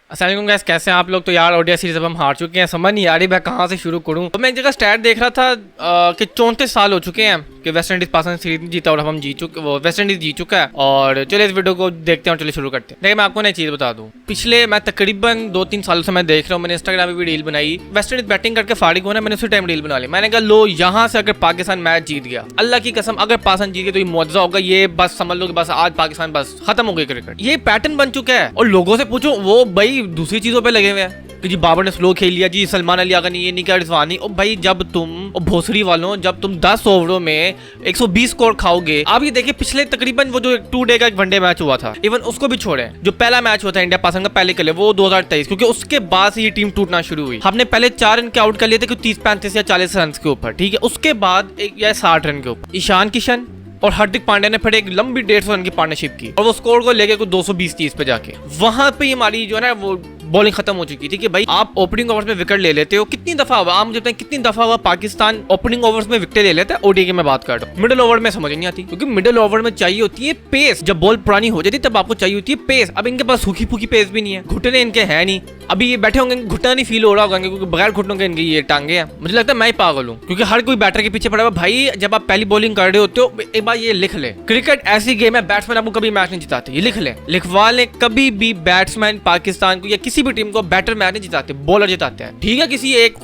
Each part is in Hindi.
अस्सलाम वालेकुम गाइस, कैसे हैं आप लोग। तो यार ओडीआई सीरीज अब हम हार चुके हैं, समझ नहीं आ रही मैं कहाँ से शुरू करूँ। तो मैं एक जगह स्टैट देख रहा था कि 34 साल हो चुके हैं कि वेस्ट इंडीज पाकिस्तान सीरीज नहीं जीता और अब हम जीत चुके, वो वेस्ट इंडीज जीत चुका है। और चलिए इस वीडियो को देखते हैं और चलिए शुरू करते हैं। देखिए मैं आपको नई चीज़ बता दूँ, पिछले मैं तकरीबन 2-3 सालों से मैं देख रहा हूँ, मैंने इंस्टाग्राम पे भी रील बनाई, वेस्ट इंडीज बैटिंग करके फारिग होना, मैंने उसी टाइम रील बना ली। मैंने कहा लो यहाँ से अगर पाकिस्तान मैच जीत गया, अल्लाह की कसम अगर पाकिस्तान जीत गया तो ये मुआवजा होगा, ये बस समझ लो कि बस आज पाकिस्तान बस खत्म हो गई क्रिकेट। ये पैटर्न बन चुका है। और लोगों से पूछो वो भाई दूसरी चीजों पे लगे हुए हैं कि जी बाबर ने स्लो खेल लिया, जी सलमान अली आगा ने ये नहीं किया, रिजवानी। और भाई जब तुम भोसरी वालों जब तुम 10 ओवरों में 120 स्कोर खाओगे, आप ये देखिए पिछले तकरीबन वो जो 2 डे का एक वनडे मैच हुआ था, इवन उसको भी छोड़े, जो पहला मैच हुआ था इंडिया पाकिस्तान का पहले के लिए, वो 2023, क्योंकि उसके बाद से ये टीम टूटना शुरू हुई। हमने पहले 4 रन के आउट कर लिए थे 30-35 या 40 रन के ऊपर, ठीक है। उसके बाद एक या 60 रन के ऊपर ईशान किशन और हार्दिक पांड्या ने फिर एक लंबी 150 रन की पार्टनरशिप की और वो स्कोर को लेके कुछ 220-30 पे जाके वहां पे हमारी जो है ना वो बॉलिंग खत्म हो चुकी थी कि भाई आप ओपनिंग ओवर्स में विकेट ले लेते हो। कितनी दफा हुआ, आप मुझे बताएं कितनी दफा हुआ पाकिस्तान ओपनिंग ओवर्स में विकेट ले लेता है। ओडीआई की मैं बात कर रहा हूँ, मिडिल ओवर में समझ नहीं आती, क्योंकि मिडिल ओवर में चाहिए होती है पेस। जब बॉल पुरानी हो जाती है तब आपको चाहिए होती है पेस। अब इनके पास सूखी फूकी पेस भी नहीं है, घुटने इनके है नहीं। अभी ये बैठे होंगे घुटना नहीं फील हो रहा होगा क्योंकि बगैर घुटनों के इनकी ये टांगे हैं। मुझे लगता है मैं ही पागल हूँ, क्योंकि हर कोई बैटर के पीछे पड़ा हुआ। भाई जब आप पहली बॉलिंग कर रहे होते हो, एक बार ये लिख ले, क्रिकेट ऐसी गेम है बैट्समैन आपको कभी मैच नहीं जिताते। ये लिख ले, लिखवा ले, कभी भी बैट्समैन पाकिस्तान को या किसी भी टीम को बैटर मैच नहीं जिताते, बॉलर जिताते हैं। ठीक है किसी एक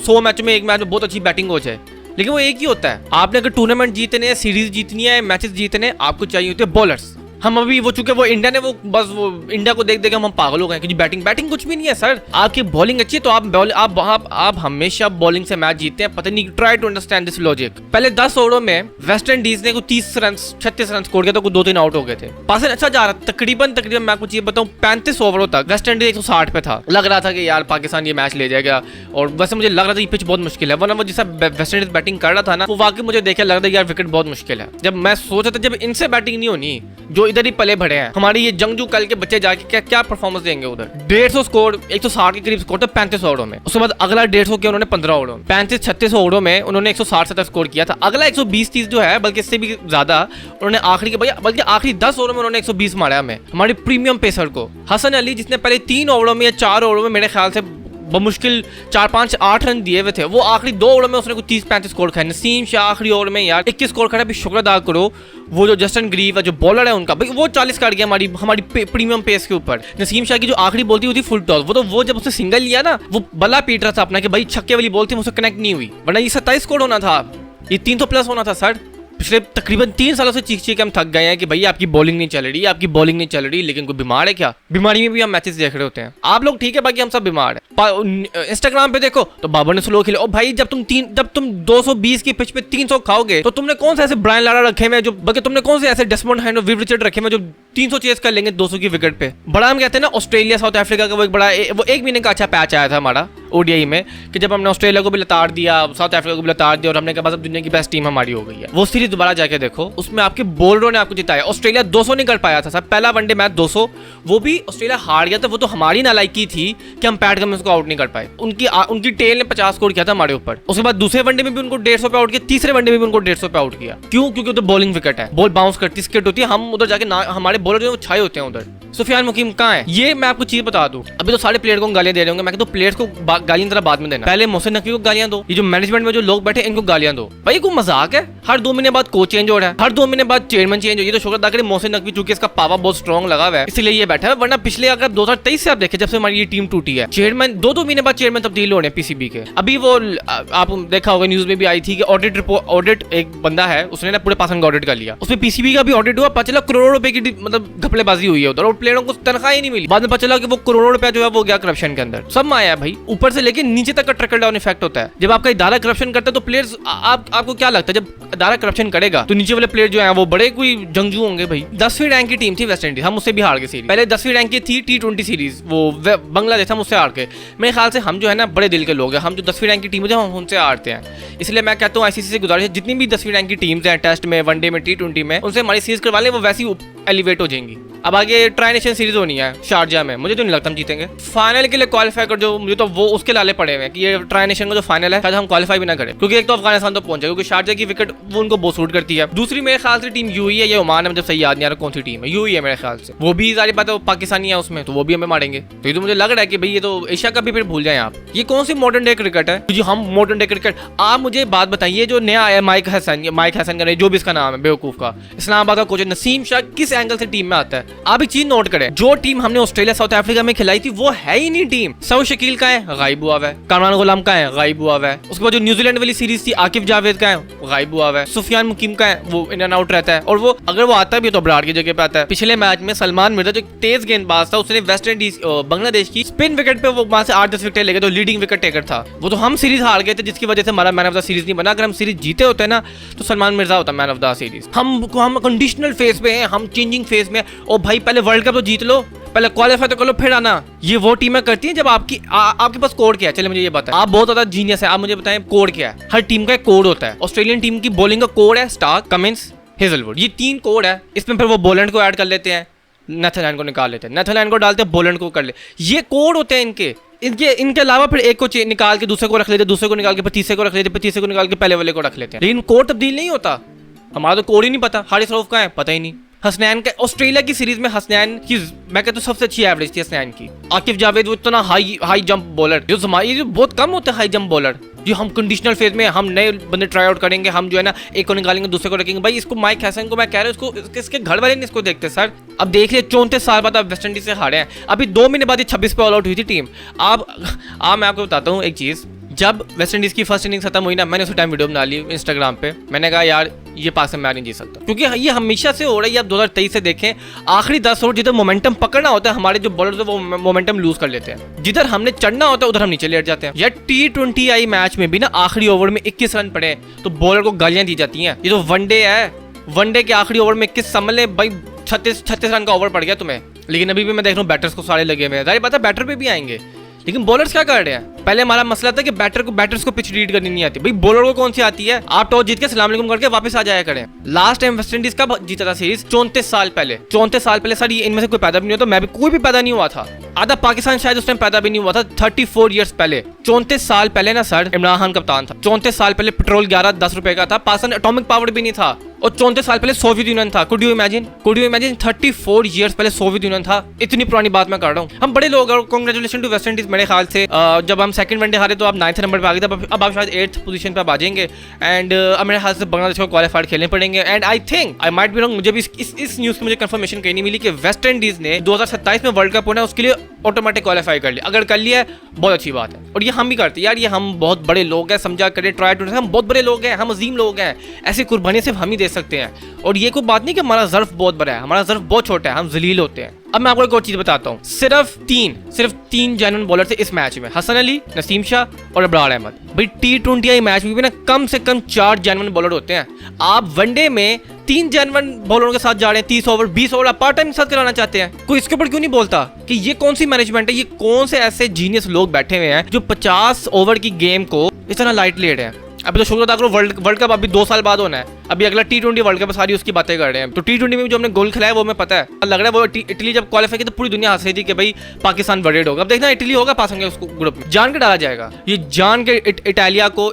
100 मैच में एक मैच में बहुत अच्छी बैटिंग हो जाए, लेकिन वो एक ही होता है। आपने अगर टूर्नामेंट जीतने हैं, सीरीज जीतनी है, मैचेस जीतने, आपको चाहिए होते हैं बॉलर्स। हम अभी वो चुके वो इंडिया ने वो बस वो इंडिया को देख देख हम पागल हो गए कि बैटिंग कुछ भी नहीं है सर। आपकी बॉलिंग अच्छी है तो आप हमेशा बॉलिंग से मैच जीतते हैं। पता नहीं, try to understand this logic. पहले 10 ओवरों में वेस्ट इंडीज ने 30 रन 36 रन स्कोर किया तो 2-3 आउट हो गए थे। पाकिस्तान अच्छा जा रहा, तकरीबन मैं आपको चीज बताऊं 35 ओवरों तक वेस्ट इंडीज 160 पे था। लग रहा था कि यार पाकिस्तान ये मैच ले जाएगा, और वैसे मुझे लग रहा था ये पिच बहुत मुश्किल है, वरना वो जैसा वेस्ट इंडीज बैटिंग कर रहा था ना, वो वाकई मुझे देखे लग रहा था यार विकेट बहुत मुश्किल है। जब मैं सोचा था जब इनसे बैटिंग नहीं होनी, जो इधर ही पले भरे हैं हमारे ये जंगजू कल के बच्चे जाके क्या क्या परफॉर्मेंस देंगे उधर। 150 स्कोर 160 के करीब स्कोर था 35 ओवरों में। उसके बाद अगला 150 किया उन्होंने 15 ओवरों में। 35-36 ओवरों में उन्होंने 160-70 स्कोर किया था। अगला 120-30 जो है, बल्कि इससे भी ज्यादा उन्होंने आखिरी के भैया बल्कि आखिरी 10 ओवरों में उन्होंने 120 मारा हमें, हमारी प्रीमियम पेसर को। हसन अली जिसने पहले 3 ओवरों में या 4 ओवरों में मेरे ख्याल से मुश्किल 4-5-8 रन दिए हुए थे, वो आखिरी 2 ओवर में उसने 30-35 स्कोर खाए। नसीम शाह आखिरी ओवर में यार 21 स्कोर खड़ा। भी शुक्र अदा करो वो जो जस्टिन ग्रीव है जो बॉलर है उनका, भाई वो 40 काट गया हमारी प्रीमियम पेस के ऊपर। नसीम शाह की जो आखिरी बॉल थी फुल टॉस, वो जब उसने सिंगल लिया ना, वो बल्ला पीट रहा था अपना कि भाई छक्के वाली बॉल थी, मुझसे कनेक्ट नहीं हुई, वरना ये 27 स्कोर होना था, ये 300 प्लस होना था सर। पिछले तकरीबन 3 सालों से चीख हम थक गए हैं कि भाई आपकी बॉलिंग नहीं चल रही, आपकी बॉलिंग नहीं चल रही। लेकिन कोई बीमार है क्या? बीमारी में भी हम मैचेस देख रहे होते हैं। आप लोग ठीक है, बाकी हम सब बीमार हैं। इंस्टाग्राम पे देखो तो बाबर ने स्लो खेले। और भाई जब तुम 220 की पिच पे 300 खाओगे तो तुमने कौन से ऐसे ब्रायन लारा रखे हुए जो, बल्कि तुमने कौन से ऐसे डेस्मंड हैंड और विव रिचर्ड रखे हुए जो 300 चेस कर लेंगे 200 की विकेट पे। बड़ा हम कहते हैं ना ऑस्ट्रेलिया साउथ अफ्रीका का वो एक बड़ा वो 1 महीने का अच्छा पैच आया था हमारा ओडीआई में, कि जब हमने ऑस्ट्रेलिया को भी लताड़ दिया, साउथ अफ्रीका को भी लताड़ दिया और हमने कहा बस अब दुनिया की बेस्ट टीम हमारी हो गई है। वो सीरीज दोबारा जाके देखो, उसमें आपके बॉलरों ने आपको जिताया। ऑस्ट्रेलिया 200 नहीं कर पाया था सर, पहला वनडे मैच 200, वो भी ऑस्ट्रेलिया हार गया था। वो तो हमारी नालायकी थी कि हम पैट कमिंस को आउट नहीं कर पाए। उनकी टेल ने 50 स्कोर किया था हमारे ऊपर। उसके बाद दूसरे वनडे में भी उनको 150 पे आउट किया, तीसरे वनडे में भी उनको 150 पे आउट किया। क्यों? क्योंकि तो बॉलिंग विकेट है, बॉल बाउंस करती स्किट होती है, हम उधर जाके हमारे बॉलर जो छाए होते हैं उधर। सुफियान मुकीम कहाँ है? ये मैं आपको चीज बता दूं, अभी तो सारे प्लेयर को गालियां दे रहे होंगे, मैं तो प्लेयर्स को गालियां तरह बाद में देना, पहले मोहसिन नकवी को गालियां दो, ये जो मैनेजमेंट में जो लोग बैठे इनको गालियां दो। भाई कोई मजाक है? हर 2 महीने बाद कोच चेंज हो रहा है, हर 2 महीने बाद चेयरमैन चेंज हो। ये तो शुक्र अदा करें मोहसिन नकवी चूंकि इसका पावर बहुत स्ट्रॉन्ग लगा हुआ है इसलिए ये बैठा है, वरना पिछले अगर 2023 से आप देखें जब से हमारी ये टीम टूटी है, चेयरमैन 2-2 महीने बाद चेयरमैन तब्दील हो रहे हैं पीसीबी के। अभी वो आप देखा होगा न्यूज में भी आई थी कि ऑडिट एक बंदा है उसने ना पूरे पाकिस्तान का ऑडिट कर लिया, उसमें पीसीबी का भी ऑडिट हुआ, पता चला करोड़ों रुपए की मतलब घपलेबाजी हुई है उधर और प्लेयरों को तनख्वाह नहीं मिली। बाद में पता चला कि वो करोड़ों रुपया जो है वो गया करप्शन के अंदर। सब में आया भाई, ऊपर से लेके नीचे तक का ट्रिकल डाउन इफेक्ट होता है। जब आपका इदारा करप्शन करता है तो प्लेयर्स आपको क्या लगता है जब इदारा करप्शन करेगा तो नीचे वाले प्लेयर जो है वो बड़े कोई जंगजू होंगे भाई। 10वीं रैंक की टीम थी वेस्ट इंडीज, हम उससे भी हार गए सीरीज। पहले 10वीं रैंक की थी T20 सीरीज, वो बांग्लादेश हम उससे हार गए। मेरे ख्याल से हम जो है ना बड़े दिल के लोग हैं, हम जो 10वीं रैंक की टीम है हम उनसे हारते हैं। इसलिए मैं कहता हूँ आईसीसी से गुजारिश है जितनी भी 10वीं रैंक की टीम्स हैं टेस्ट में, वनडे में, T20 में, उनसे हमारी सीरीज करवा लें, वो वैसी एलिवेट हो जाएंगी। अब आगे ट्राई नेशन सीरीज होनी है शारजा में, मुझे तो नहीं लगता हम जीतेंगे। फाइनल के लिए क्वालिफाई कर जो मुझे तो वो उसके लाले पड़े हुए हैं कि ये ट्राई नेशन का जो फाइनल है शायद हम क्वालिफाई भी ना करें, क्योंकि एक तो अफगानिस्तान तो पहुंचे, क्योंकि शारजा की विकेट वो उनको बहुत सूट करती है। दूसरी मेरे ख्याल से टीम यूई है या ओमान है, मुझे सही याद नहीं आ रहा कौन सी टीम है, यूई है मेरे ख्याल से। वो भी सारी बात है पाकिस्तानी है उसमें, तो वो भी हमें मारेंगे। तो ये तो मुझे लग रहा है कि भाई ये तो एशिया कप भी फिर भूल जाए आप। ये कौन सी मॉडर्न डे क्रिकेट है जी, हम मॉडर्न डे क्रिकेट। आप मुझे बात बताइए, जो नया आया माइक हसन का जो भी इसका नाम है बेवकूफ का, इस्लामाबाद का कोच नसीम शाह, किस एंगल से टीम में आता है? आप एक चीज नोट करें, जो टीम हमने ऑस्ट्रेलिया साउथ अफ्रीका में खिलाई थी वो है ही नहीं टीम। सऊद शकील का है, गायब हुआ है। कामरान गुलाम का है, गायब हुआ है। उसके बाद जो न्यूजीलैंड वाली सीरीज थी आकिब जावेद का है, गायब हुआ है। सुफियान मुकीम का है, वो इन एंड आउट रहता है, और वो अगर वो आता भी तो ब्राड की जगह पे आता है। पिछले मैच में सलमान मिर्जा जो तेज गेंदबाज था, उसने वेस्ट इंडीज बांग्लादेश की स्पिन विकेट पे वो वहां से 8-10 विकेट लेके, तो लीडिंग विकेट टेकर था वो। तो हम सीरीज हार गए थे, जिसकी वजह से हमारा मैन ऑफ द सीरीज नहीं बना। अगर हम सीरीज जीते होते ना तो सलमान मिर्जा होता मैन ऑफ द सीरीज। हम कंडीशनल फेज पे हैं, हम चेंजिंग फेज में। और भाई पहले वर्ल्ड कप तो जीत लो, पहले क्वालिफाई तो कर लो, फिर आना। ये वो टीमें करती हैं जब आपके पास कोड क्या है। चलिए मुझे ये बताएं, आप बहुत ज्यादा जीनियस है, आप मुझे बताएं कोड क्या है। हर टीम का एक कोड होता है। ऑस्ट्रेलियन टीम की बॉलिंग का कोड है स्टार्क, कमिंस, हेजलवुड, ये 3 कोड है। इसमें फिर वो बोलैंड को ऐड कर लेते हैं, नेथरलैंड को निकाल लेते हैं, नेथरलैंड को डालते हैं, बोलैंड को कर ले। ये कोड होते हैं इनके अलावा फिर एक को निकाल के दूसरे को रख लेते हैं, दूसरे को निकाल के फिर तीसरे को रख लेते हैं, फिर तीसरे को निकाल के पहले वाले को रख लेते हैं। लेकिन कोड तब्दील नहीं होता। हमारा तो कोड ही नहीं पता। हारिस रऊफ का है, पता ही नहीं। हसनैन का ऑस्ट्रेलिया की सीरीज में हसनैन की मैं कहता हूँ सबसे अच्छी एवरेज थी हसनैन की। आकिब जावेद वो इतना हाई जंप बॉलर, जो बहुत कम होते हैं हाई जंप बॉलर। जो हम कंडीशनल फेज में हम नए बंदे ट्राई आउट करेंगे, हम जो है ना एक को निकालेंगे दूसरे को रखेंगे। भाई इसको माइक हैसन को मैं कह रहा हूँ, इसको इसके घर वाले नहीं इसको देखते सर। अब देख लिया 34 साल बाद आप वेस्ट इंडीज से हारे हैं। अभी 2 महीने बाद 26 पे ऑल आउट हुई थी टीम। आप मैं आपको बताता हूँ एक चीज़, जब वेस्ट इंडीज की फर्स्ट इनिंग्स खत्म हुई ना, मैंने उसी टाइम वीडियो बना ली इंस्टाग्राम पे। मैंने कहा यार ये पाकिस्तान मैच नहीं जीत सकता, क्योंकि ये हमेशा से हो रहा है। आप 2023 से देखें, आखिरी 10 ओवर जिधर मोमेंटम पकड़ना होता है हमारे जो बॉलर है वो मोमेंटम लूज कर लेते हैं। जिधर हमने चढ़ना होता है उधर हम नीचे लेट जाते हैं। यार T20 आई मैच में भी ना आखिरी ओवर में 21 रन पड़े तो बॉलर को गालियां दी जाती हैं। ये तो वनडे है, वनडे के आखिरी ओवर में 21 समझ ले भाई, 36 रन का ओवर पड़ गया तुम्हें। लेकिन अभी भी मैं देख रहा हूँ बैटर्स को सारे लगे हुए हैं। जाहिर बात है बैटर पे भी आएंगे, लेकिन बॉलर्स क्या कर रहे हैं? पहले हमारा मसला था कि बैटर्स को पिच रीड करनी नहीं आती। भाई बॉलर को कौन सी आती है? आप टॉस जीत के सलाम अलैकुम करके वापस आ जाया करें। लास्ट टाइम वेस्ट इंडीज कब जीता था सीरीज? 34 साल पहले। 34 साल पहले सर ये इनमें से कोई पैदा भी नहीं हुआ था, मैं भी कोई भी पैदा नहीं हुआ था। आधा पाकिस्तान शायद उस टाइम पैदा भी नहीं हुआ था। 34 ईयर्स पहले, 34 साल पहले ना सर इमरान खान कप्तान था। 34 साल पहले पेट्रोल 11-10 रुपए का था। पाकिस्तान एटॉमिक पावर भी नहीं था। और 34 साल पहले सोवियत यूनियन था। कुड यू इमेजिन 34 ईयर्स पहले सोवियत यूनियन था। इतनी पुरानी बात मैं कर रहा हूँ। हम बड़े लोग और कांग्रेचुलेशन टू वेस्ट इंडीज। मेरे ख्याल से जब हम सेकंड वनडे हारे तो आप 9th नंबर पे आ गए थे, अब आप शायद 8th पोजीशन पे आ जाएंगे। एंड मेरे ख्याल से बांग्लादेश को क्वालिफाइड खेलने पड़ेंगे। And I think I might be wrong, मुझे भी इस न्यूज़ की मुझे कंफर्मेशन कहीं नहीं मिली कि वेस्ट इंडीज ने 2027 में वर्ल्ड कप होना है उसके लिए ऑटोमेटिक क्वालिफाई कर लिया। अगर कर लिया है बहुत अच्छी बात है, और ये हम भी करते हैं यार। ये हम बहुत बड़े लोग हैं, समझा करें, ट्राई टू, हम बहुत बड़े लोग हैं, हम अजीम लोग हैं। ऐसी कुर्बानी सिर्फ हम ही दे सकते हैं। और ये कोई बात नहीं कि हमारा ज़र्फ बहुत बड़ा है, हमारा ज़र्फ बहुत छोटा है, हम जलील होते हैं। अब मैं आपको एक और चीज बताता हूँ। सिर्फ तीन जेन्युइन बॉलर थे इस मैच में, हसन अली, नसीम शाह और अबरार अहमद। भाई T20 आई मैच में भी ना कम से कम 4 जेन्युइन बॉलर होते हैं। आप वनडे में 3 जेन्युइन बॉलरों के साथ जा रहे हैं। 30 ओवर 20 ओवर आप पार्ट टाइम के साथ कराना चाहते हैं। कोई इसके ऊपर क्यों नहीं बोलता कि ये कौन सी मैनेजमेंट है? ये कौन से ऐसे जीनियस लोग बैठे हुए हैं जो 50 ओवर की गेम को इतना लाइट ले रहे हैं? अभी तो शुक्र अदा करो वर्ल्ड कप अभी 2 साल बाद होना है। अभी अगला T20 वर्ल्ड कप सारी उसकी बातें कर रहे हैं। तो T20 में जो हमने गोल खिलाया वो हमें पता है। लग रहा है वो इटली जब क्वालिफाई की तो पूरी दुनिया हंस रही थी कि भाई पाकिस्तान वर्ल्ड होगा। अब देखना इटली होगा पाकिस्तान के उसको ग्रुप में, जान के डाला जाएगा। ये जान के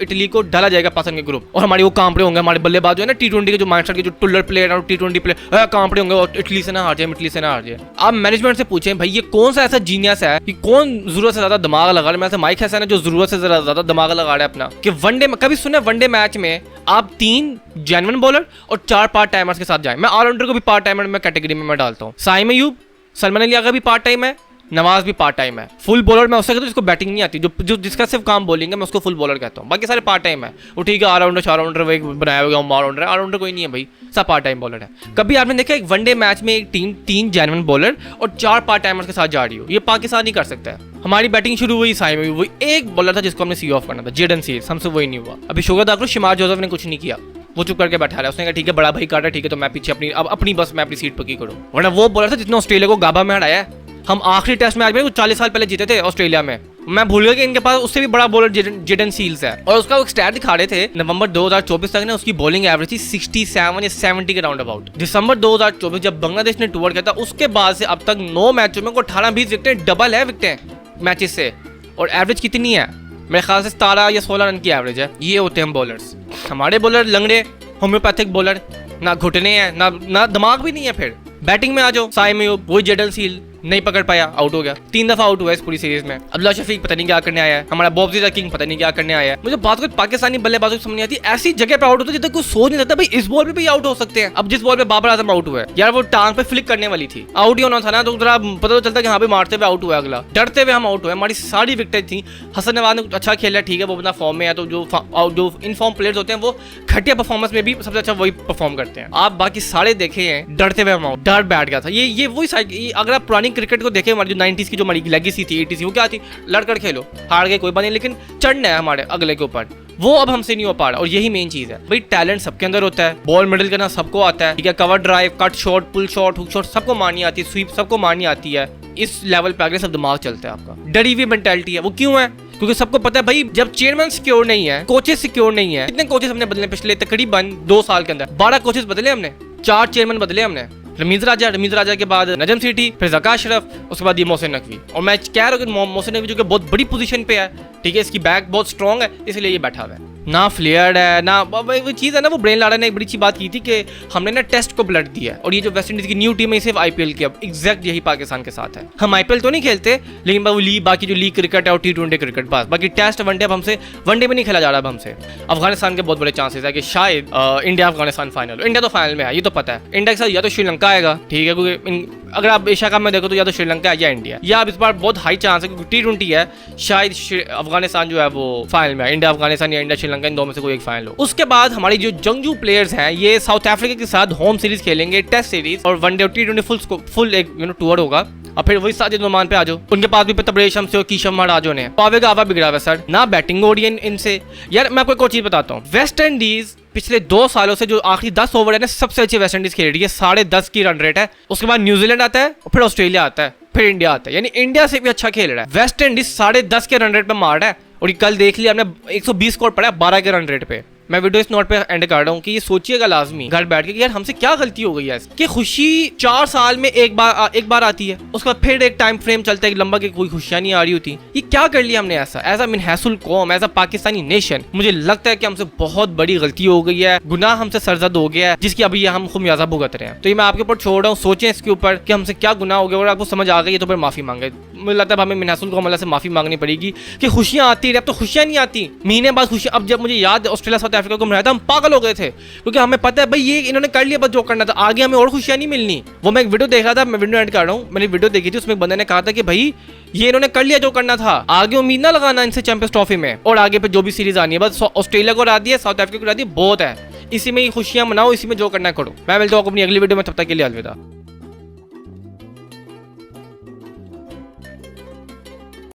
इटली को डाला जाएगा पाकिस्तान के ग्रुप। और हमारे वो कांपड़े होंगे, हमारे बल्लेबाज जो है ना T20 के जो माइंडसेट के जो टुल्लर प्लेयर और T20 प्लेयर कांपड़े होंगे और इटली से ना हार जाए, इटली से ना हार जाए। आप मैनेजमेंट से पूछें भाई ये कौन सा ऐसा जीनियस है कि कौन जरूरत से ज्यादा दिमाग लगा रहा है? माइक हैसन है जो जरूरत से ज्यादा दिमाग लगा रहा है अपना, कि वनडे में कभी सुने वनडे मैच में आप 3 जेन्युइन बॉलर और 4 पार्ट टाइमर्स के साथ जाएं। मैं ऑलराउंडर को भी पार्ट टाइमर में कैटेगरी में मैं डालता हूँ। साइम अयूब, सलमान अली आगा भी पार्ट टाइम है, नवाज भी पार्ट टाइम है। फुल बॉलर मैं उससे कहता हूँ जिसको बैटिंग नहीं आती, जो जिसका सिर्फ काम बॉलिंग है, मैं उसको फुल बॉलर कहता हूँ। बाकी सारे पार्ट टाइम है। वो ठीक है ऑलराउंडर शालराउंडर वो एक बनाया हुआ ऑलराउंडर है, ऑलराउंडर कोई नहीं है भाई, सब पार्ट टाइम बॉलर है। कभी आपने देखा एक वनडे मैच में एक टीम 3 जेन्युइन बॉलर और 4 पार्ट टाइमर्स के साथ जा रही हो? ये पाकिस्तान नहीं कर सकता है। हमारी बैटिंग शुरू हुई साइम में, वही एक बॉलर था जिसको हमने सी ऑफ करना था, जेडन सील्स, हमसे वही नहीं हुआ। अभी शुगर अदा करो शिमार जोसेफ ने कुछ नहीं किया, वो चुप करके बैठा रहा। उसने कहा ठीक है बड़ा भाई काटा, ठीक है तो मैं पीछे अपनी बस मैं अपनी सीट पक्की करूँ। वरना वो बॉलर था जिसने ऑस्ट्रेलिया को गाबा में हराया। हम आखिरी टेस्ट मैच में 40 साल पहले जीते थे ऑस्ट्रेलिया में। मैं भूल गया कि इनके पास उससे भी बड़ा बॉलर जेडन सील्स है। और उसका एक स्टैट दिखा रहे थे, नवंबर 2024 तक ने उसकी बॉलिंग एवरेज थी 67 या 70 के राउंड अबाउट। दिसंबर 2024 जब बांग्लादेश ने टूर किया था उसके बाद से अब तक 9 मैचों में 18-20 विकेटें, डबल है विकेटें मैचेस से। और एवरेज कितनी है? मेरे ख्याल से 17 या 16 रन की एवरेज है। ये होते हैं बॉलर्स। हमारे बॉलर लंगड़े होम्योपैथिक बॉलर, ना घुटने हैं ना दिमाग भी नहीं है। फिर बैटिंग में आ जाओ, साई में वही जेडल सील नहीं पकड़ पाया, आउट हो गया। 3 दफा आउट हुआ इस पूरी सीरीज में। अब्दुल्ला शफीक पता नहीं क्या करने आया है, हमारा बॉब्जी किंग पता नहीं क्या करने आया है। मुझे बात कुछ पाकिस्तानी बल्लेबाजों को समझ नहीं आती, ऐसी जगह पे आउट होता है जितना कुछ सोच नहीं सकता भाई इस बॉल पे भी आउट हो सकते हैं। अब जिस बॉल पे बाबर आजम आउट हुआ है यार, वो टांग पे फ्लिक करने वाली थी, आउट ही होना था ना, तो जरा पता तो चलता कि हाँ भी मारते हुए आउट हुआ, अगला डरते हुए हम आउट हुए। हमारी सारी विकेट थी। हसन नवाज ने अच्छा खेला, ठीक है, वो अपना फॉर्म में है, तो जो इन फॉर्म प्लेयर्स होते हैं वो घटिया परफॉर्मेंस में भी सबसे अच्छा वही परफॉर्म करते हैं। आप बाकी सारे देखे हैं डरते हुए हम आउट, डर बैठ गया था। ये वही अगर आप पुरानी क्रिकेट को देखें, जो 90s की जो हमारी लेगेसी थी, 80s की, वो क्या थी? लड़कर खेलो, हार गए कोई बात नहीं, लेकिन चढ़ना है हमारे अगले के ऊपर। वो अब हमसे नहीं हो पा रहा, और यही मेन चीज है भाई। टैलेंट सबके अंदर होता है, बॉल मिडल करना सबको आता है, ठीक है, cover drive, cut shot, pull shot, hook shot सबको मारनी आती है, स्वीप सबको मारनी आती है। इस लेवल पे आगे सब दिमाग चलता है आपका। डरी हुई मेंटालिटी है। वो क्यों है? क्योंकि सबको पता है भाई, जब चेयरमैन सिक्योर नहीं है, कोचेस सिक्योर नहीं है। कितने कोचेस हमने बदले पिछले तकरीबन 2 साल के अंदर? 12 कोचेस बदले हमने, 4 चेयरमैन बदले हमने। रमीज राजा के बाद नजम सिटी, फिर ज़का अशरफ, उसके बाद ये मोहसिन नकवी। और मैं कह रहा हूँ कि मोहसिन नकवी जो कि बहुत बड़ी पोजीशन पे है, ठीक है, इसकी बैक बहुत स्ट्रॉन्ग है, इसलिए ये बैठा हुआ है। ना फ्लेयर है ना वो चीज़ है ना। वो ब्रेन लाड़ा ने एक बड़ी अच्छी बात की थी कि हमने ना टेस्ट को ब्लड दिया है, और ये जो वेस्ट इंडीज की न्यू टीम है सिर्फ आईपीएल की। अब एग्जैक्ट यही पाकिस्तान के साथ है। हम आईपीएल तो नहीं खेलते, लेकिन वो लीग, बाकी जो लीग क्रिकेट है और T20 क्रिकेट, बस बाकी टेस्ट वनडे अब हमसे वनडे में नहीं खेला जा रहा। अब हमसे अफगानिस्तान के बहुत बड़े चांसेस है कि शायद इंडिया अफगानिस्तान फाइनल। इंडिया तो फाइनल में है, ये तो पता है। इंडिया के साथ या तो श्रीलंका आएगा, ठीक है, क्योंकि अगर आप एशिया कप में देखो तो या तो श्रीलंका या इंडिया, या अब इस बार बहुत हाई चांस है क्योंकि T20 है, शायद अफगानिस्तान जो है वो फाइनल में है। इंडिया अफगानिस्तान या इंडिया श्रीलंका, इन दो में से कोई एक फाइनल हो। उसके बाद हमारी जो जंगजू प्लेयर्स हैं ये साउथ अफ्रीका के साथ होम सीरीज खेलेंगे, टेस्ट सीरीज, और वनडे और T20 फुल एक टूर होगा। और फिर वही साजिद नुमान पे आ जाओ, उनके पास भी तबरेज शम्स और कीशम महाराजो ने पावे का आवा बिगड़ा हुआ सर, ना बैटिंग हो रही है इनसे। यार मैं आपको एक चीज बताता हूँ, वेस्ट इंडीज पिछले 2 सालों से जो आखिरी 10 ओवर है ना, सबसे अच्छी वेस्ट इंडीज खेल रही है, 10.5 की रन रेट है। उसके बाद न्यूजीलैंड आता है, और फिर ऑस्ट्रेलिया आता है, फिर इंडिया आता है, यानी इंडिया से भी अच्छा खेल रहा है। वेस्ट इंडीज 10.5 के रन रेट पे मार रहा है, और कल देख लिया हमने 120 स्कोर पड़ा 12 के रन रेट पे। मैं वीडियो इस नोट पे एंड कर रहा हूँ कि ये सोचिएगा लाजमी घर बैठ के कि यार हमसे क्या गलती हो गई है कि खुशी 4 साल में एक बार आती है, उसके बाद फिर एक टाइम फ्रेम चलता है लंबा कि कोई खुशियां नहीं आ रही होती। ये क्या कर लिया हमने ऐसा, एज अ मिनहसुल कौम, एज अ पाकिस्तानी नेशन? मुझे लगता है कि हमसे बहुत बड़ी गलती हो गई है, गुनाह हमसे सरजद हो गया है, जिसकी अभी हम खुमियाजा भुगत रहे हैं। तो ये मैं आपके ऊपर छोड़ रहा हूँ, सोचें इसके ऊपर कि हमसे क्या गुनाह हो गया, और आपको समझ आ गई है तो फिर माफी मांगे। मुझे लगता है हमें मिनहसुल कौम से माफी मांगनी पड़ेगी कि खुशियां आती रही, अब तो खुशियां नहीं आती, महीने बाद खुशियां। अब जब मुझे याद ऑस्ट्रेलिया साउथ अफ्रीका को मिला था, हम पागल हो गए थे, क्योंकि हमें पता है भाई ये इन्होंने कर लिया, बस जो करना था, आगे हमें और खुशियां नहीं मिलनी। वो मैं एक वीडियो देख रहा था, मैं वीडियो एड कर रहा हूँ, मैंने वीडियो देखी थी, उसमें एक बंदे ने कहा था कि भाई ये इन्होंने कर लिया जो करना था, आगे उम्मीद ना लगाना इनसे चैंपियंस ट्रॉफी में, और आगे पे जो भी सीरीज आनी है बस ऑस्ट्रेलिया को हरा दिया, साउथ अफ्रीका को हरा दिया, बहुत है, इसी में ही खुशियां मनाओ, इसी में जो करना करो। मैं मिलता हूँ अपनी अगली वीडियो में, तब तक के लिए अलविदा।